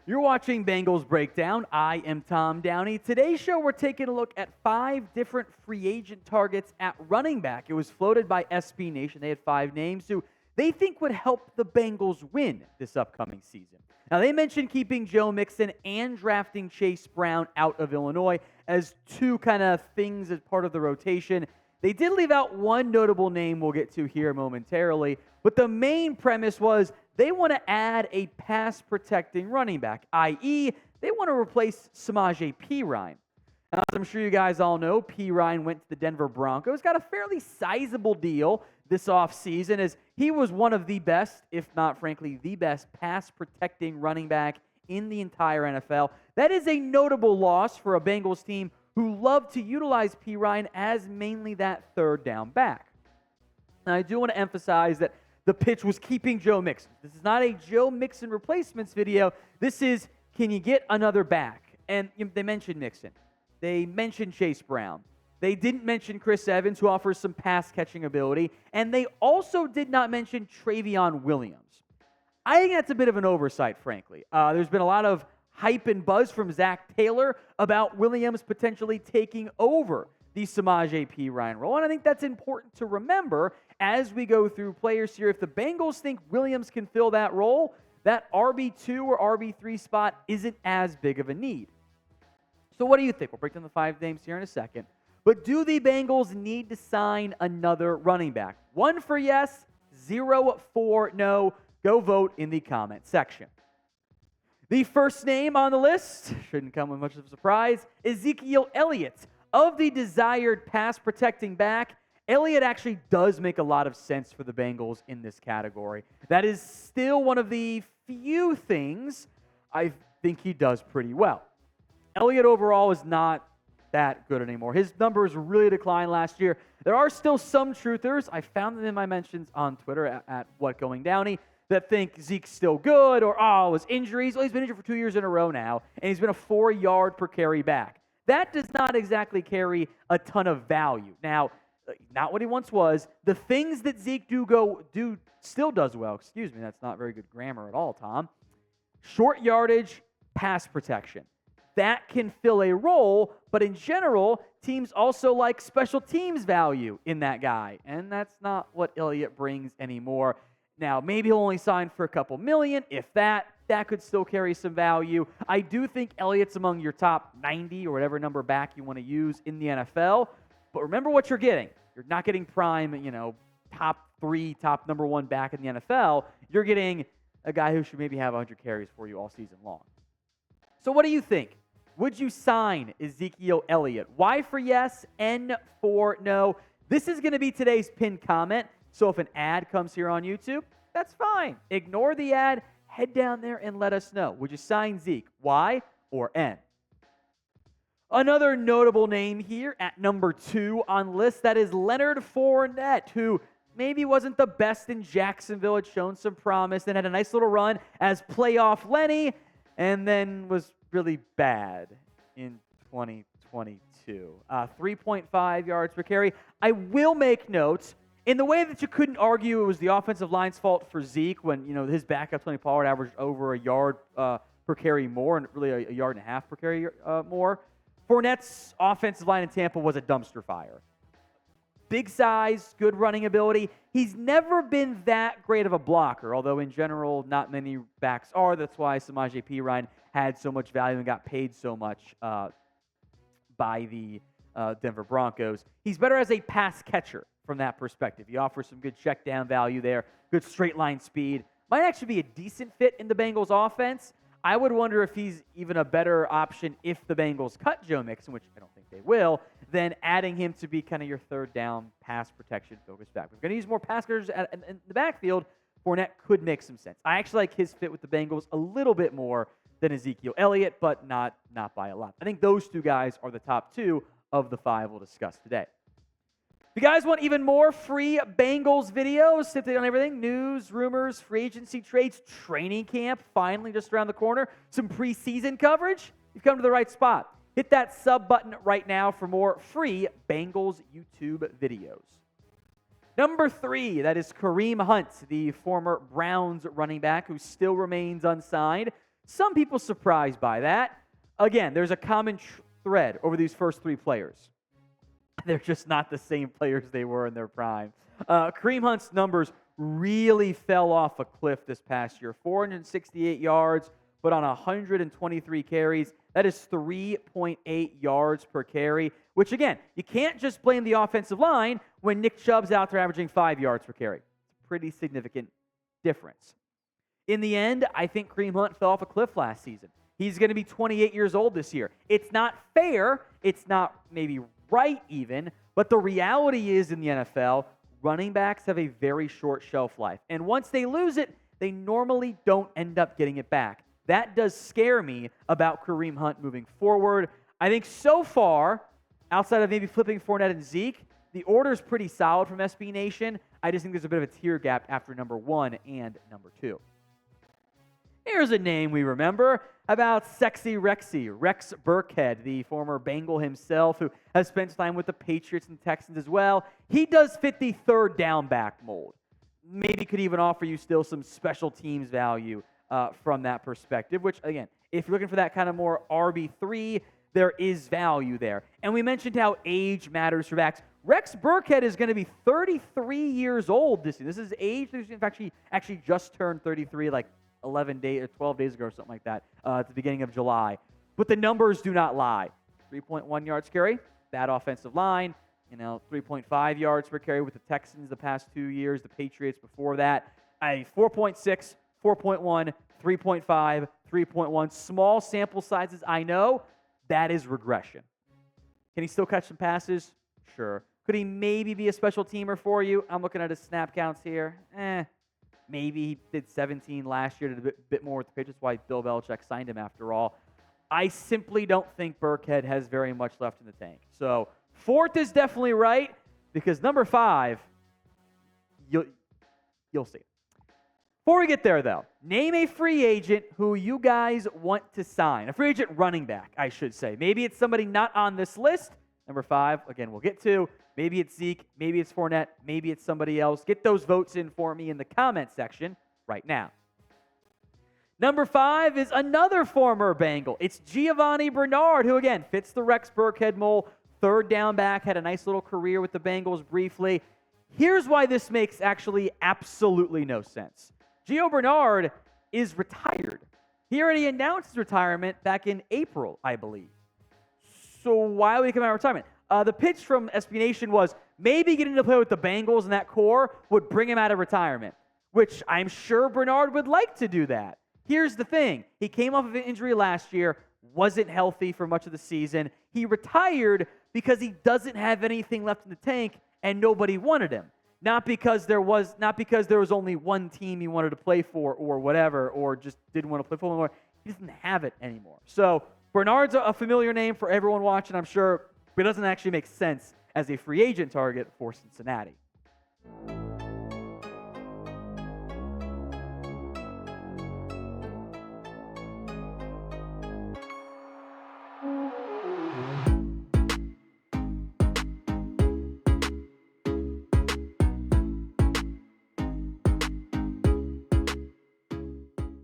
You're watching Bengals Breakdown. I am Tom Downey. Today's show, we're taking a look at 5 different free agent targets at running back. It was floated by SB Nation. They had 5 names who they think would help the Bengals win this upcoming season. Now, they mentioned keeping Joe Mixon and drafting Chase Brown out of Illinois as 2 kind of things as part of the rotation. They did leave out one notable name we'll get to here momentarily, but the main premise was they want to add a pass-protecting running back, i.e., they want to replace Samaje Perine. Now, as I'm sure you guys all know, Perine went to the Denver Broncos, got a fairly sizable deal this offseason as he was one of the best, if not, frankly, the best pass-protecting running back in the entire NFL. That is a notable loss for a Bengals team who love to utilize Perine as mainly that third down back. Now, I do want to emphasize that the pitch was keeping Joe Mixon. This is not a Joe Mixon replacements video. This is, can you get another back? And they mentioned Mixon. They mentioned Chase Brown. They didn't mention Chris Evans, who offers some pass-catching ability. And they also did not mention Trayveon Williams. I think that's a bit of an oversight, frankly. There's been a lot of hype and buzz from Zac Taylor about Williams potentially taking over the Samaje Perine role. And I think that's important to remember as we go through players here. If the Bengals think Williams can fill that role, that RB2 or RB3 spot isn't as big of a need. So what do you think? We'll break down the 5 names here in a second. But do the Bengals need to sign another running back? 1 for yes, 0 for no. Go vote in the comment section. The first name on the list, shouldn't come with much of a surprise, Ezekiel Elliott. Of the desired pass-protecting back, Elliott actually does make a lot of sense for the Bengals in this category. That is still one of the few things I think he does pretty well. Elliott overall is not that good anymore. His numbers really declined last year. There are still some truthers. I found them in my mentions on Twitter at WhatGoingDowney that think Zeke's still good or, it was injuries. Well, he's been injured for 2 years in a row now, and he's been a 4-yard per carry back. That does not exactly carry a ton of value. Now, not what he once was. The things that Zeke still does well. Excuse me, that's not very good grammar at all, Tom. Short yardage, pass protection. That can fill a role, but in general, teams also like special teams value in that guy, and that's not what Elliott brings anymore. Now, maybe he'll only sign for a couple million, if that. That could still carry some value. I do think Elliott's among your top 90 or whatever number back you want to use in the NFL. But remember what you're getting. You're not getting prime, top 3, top number 1 back in the NFL. You're getting a guy who should maybe have 100 carries for you all season long. So what do you think? Would you sign Ezekiel Elliott? Y for yes, N for no. This is going to be today's pinned comment. So if an ad comes here on YouTube, that's fine. Ignore the ad. Head down there and let us know. Would you sign Zeke? Y or N? Another notable name here at number 2 on the list, that is Leonard Fournette, who maybe wasn't the best in Jacksonville, had shown some promise, and had a nice little run as playoff Lenny, and then was really bad in 2022. 3.5 yards per carry. I will make note, in the way that you couldn't argue it was the offensive line's fault for Zeke when, his backup, Tony Pollard, averaged over a yard per carry more, and really a yard and a half per carry more. Fournette's offensive line in Tampa was a dumpster fire. Big size, good running ability. He's never been that great of a blocker, although in general, not many backs are. That's why Samaje Perine had so much value and got paid so much by the Denver Broncos. He's better as a pass catcher from that perspective. He offers some good check down value there, good straight line speed. Might actually be a decent fit in the Bengals offense. I would wonder if he's even a better option if the Bengals cut Joe Mixon, which I don't think they will, than adding him to be kind of your third down pass protection focused back. If we're going to use more pass catchers in the backfield, Fournette could make some sense. I actually like his fit with the Bengals a little bit more than Ezekiel Elliott, but not by a lot. I think those 2 guys are the top 2 of the 5 we'll discuss today. If you guys want even more free Bengals videos, update on everything, news, rumors, free agency trades, training camp, finally just around the corner, some preseason coverage, you've come to the right spot. Hit that sub button right now for more free Bengals YouTube videos. Number 3, that is Kareem Hunt, the former Browns running back who still remains unsigned. Some people surprised by that. Again, there's a common thread over these first three players. They're just not the same players they were in their prime. Kareem Hunt's numbers really fell off a cliff this past year. 468 yards, but on 123 carries. That is 3.8 yards per carry, which, again, you can't just blame the offensive line when Nick Chubb's out there averaging 5 yards per carry. It's a pretty significant difference. In the end, I think Kareem Hunt fell off a cliff last season. He's going to be 28 years old this year. It's not fair. It's not maybe right even, but the reality is in the NFL, running backs have a very short shelf life. And once they lose it, they normally don't end up getting it back. That does scare me about Kareem Hunt moving forward. I think so far, outside of maybe flipping Fournette and Zeke, the order is pretty solid from SB Nation. I just think there's a bit of a tier gap after number 1 and number 2. Here's a name we remember about Sexy Rexy, Rex Burkhead, the former Bengal himself who has spent time with the Patriots and Texans as well. He does fit the third down back mold. Maybe could even offer you still some special teams value from that perspective, which, again, if you're looking for that kind of more RB3, there is value there. And we mentioned how age matters for backs. Rex Burkhead is going to be 33 years old this year. This is age. In fact, he actually just turned 33 like 11 days or 12 days ago or something like that at the beginning of July. But the numbers do not lie. 3.1 yards carry, that offensive line, 3.5 yards per carry with the Texans the past 2 years, the Patriots before that. 4.6, 4.1, 3.5, 3.1. Small sample sizes, I know. That is regression. Can he still catch some passes? Sure. Could he maybe be a special teamer for you? I'm looking at his snap counts here. Maybe he did 17 last year, did a bit more with the Patriots. That's why Bill Belichick signed him after all. I simply don't think Burkhead has very much left in the tank. So 4th is definitely right, because number 5, you'll see. Before we get there, though, name a free agent who you guys want to sign. A free agent running back, I should say. Maybe it's somebody not on this list. Number 5, again, we'll get to. Maybe it's Zeke. Maybe it's Fournette. Maybe it's somebody else. Get those votes in for me in the comment section right now. Number 5 is another former Bengal. It's Giovani Bernard, who, again, fits the Rex Burkhead mold. Third down back, had a nice little career with the Bengals briefly. Here's why this makes actually absolutely no sense. Gio Bernard is retired. He already announced his retirement back in April, I believe. So why would he come out of retirement? The pitch from SB Nation was maybe getting to play with the Bengals and that core would bring him out of retirement, which I'm sure Bernard would like to do that. Here's the thing. He came off of an injury last year, wasn't healthy for much of the season. He retired because he doesn't have anything left in the tank and nobody wanted him. Not because there was only one team he wanted to play for or whatever, or just didn't want to play for anymore. He doesn't have it anymore. So Bernard's a familiar name for everyone watching, I'm sure, but it doesn't actually make sense as a free agent target for Cincinnati.